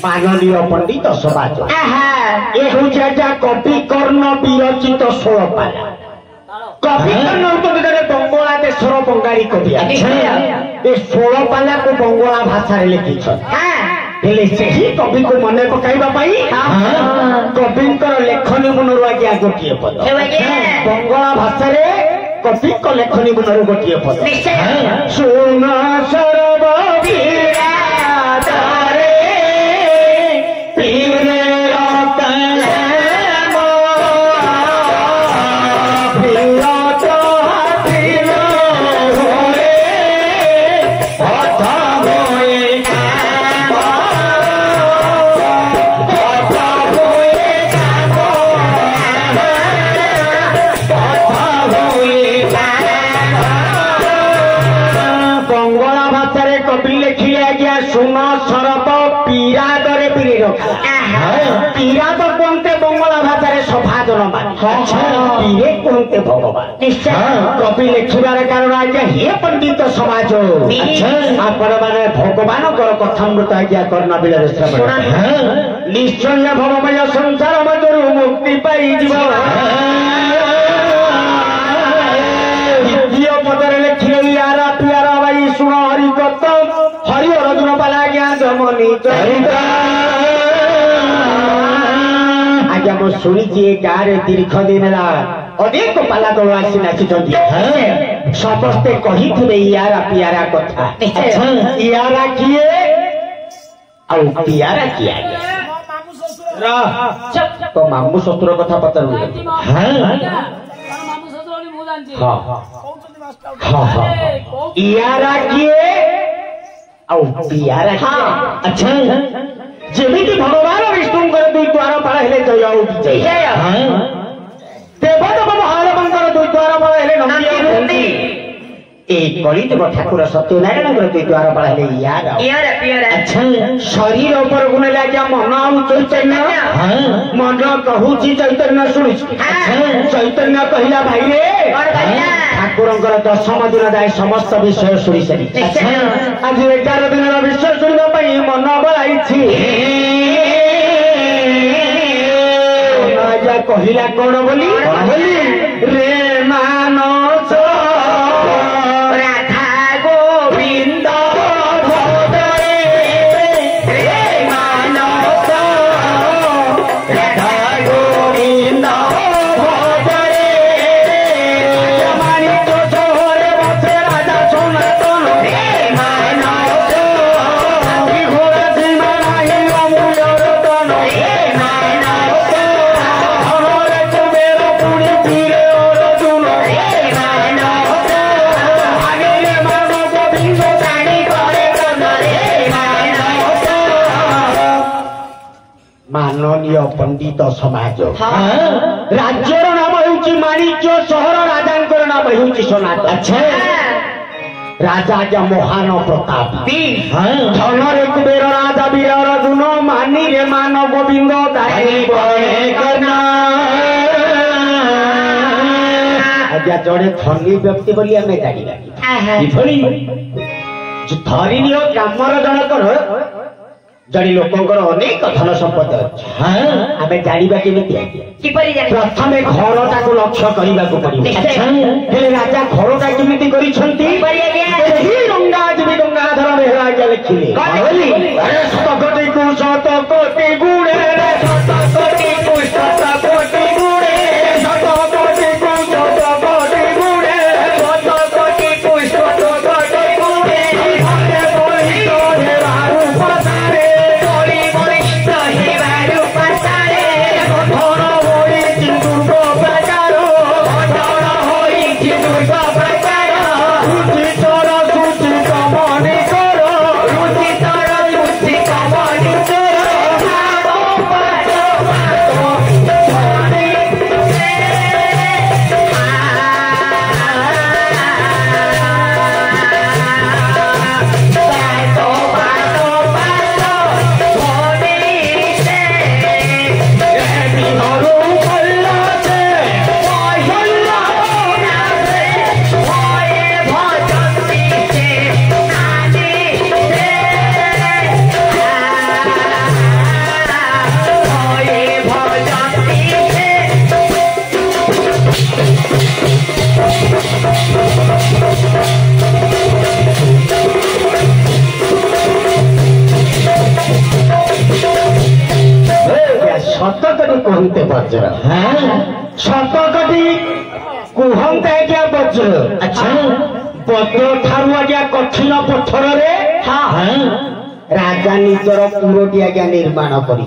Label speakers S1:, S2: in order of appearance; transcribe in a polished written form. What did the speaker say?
S1: माननीय पंडित समाज ये हूँ कवि कर्ण विरचित 16 पाला कवि कर्ण बंगला देशर बंगाली कवि ये 16 पाला को बंगला भाषा लिखी कवि को मन पकाई कविंकर लेखनी मनर आज्ञा गोटे पद बंगला भाषा कवि लेखनी मनर गोटे पद सुन भगवान कवि लिखार कारण आज्ञा हे पंडित समाज आपण मैंने भगवान कथामृत आज्ञा कर्ण बिल निश्चय भवमय संसार मधुर मुक्ति पाई द्वितीय पदर लिखिले यारा प्यारा भाई शुण हरि कत हरि अर्जुन पाला आज्ञा जमनी आज्ञा मु शुणी गाँव दीर्घ दिन अनेक पाला दल आसी नाचुंट समस्ते कही यारा पियारा कथा यारा किए पियारा किया तो मामू ससुर कथा पचार यारा किए पियारा अच्छा जमी भगवान विष्णु दुई द्वार पाला जय देवदेव महादेव दुई द्वार बल कलिजुग ठाकुर सत्यनारायण दुई द्वार बल शरीर उपर गुण लगे मन आउ चैतन्य मन कहूँ चैतन्य शुणी चैतन्य कहला भाई रे ठाकुर 10 दिन जाए समस्त विषय शुणी सारी आज 11 दिन विषय शुणापी मन बलाई कहला कौन बोली रे मानस राधा गोविंद भोदरे रे मानस राधा गोविंद भोदरे मानिक सोहरे बसे राजा सनातन रे मानस घोर सीमा नाही अमूल्य रतन रे माननीय पंडित समाज राज्यर नाम हूँ माणिक्य सहर राजा नाम हूँ सनातन राजा जा महान प्रताप धन रे कुबेर राजा वीर अर्जुन मानी रे मान गोविंद आज्ञा जड़े धनी व्यक्ति बोली आम जानी धरी नियो ग्रामर जनकर जड़ी लोकंकर अनेक धन संपद आम जाना प्रथम घरटा को लक्ष्य करने को पड़े राजा घरटा केमी रंगाजी गंगाधर बेहरा आज्ञा लिखिले शतकोटी को शतकोटी गुणे शतकोटी को शतकोटी गुणे शतकोटी को शतकोटी गुणे शतकोटी को शतकोटी गुणे କୁହନ୍ତେ ବଜ୍ର ଶତକଟି କୁହନ୍ତେ ଆଜ୍ଞା ବଜ୍ର ଆଚ୍ଛା ବଜ୍ର ଠାରୁ ଆଜ୍ଞା କଠିନ ପଥରରେ ରାଜା ନିଜର ପୁରଟି ଆଜ୍ଞା ନିର୍ମାଣ କରି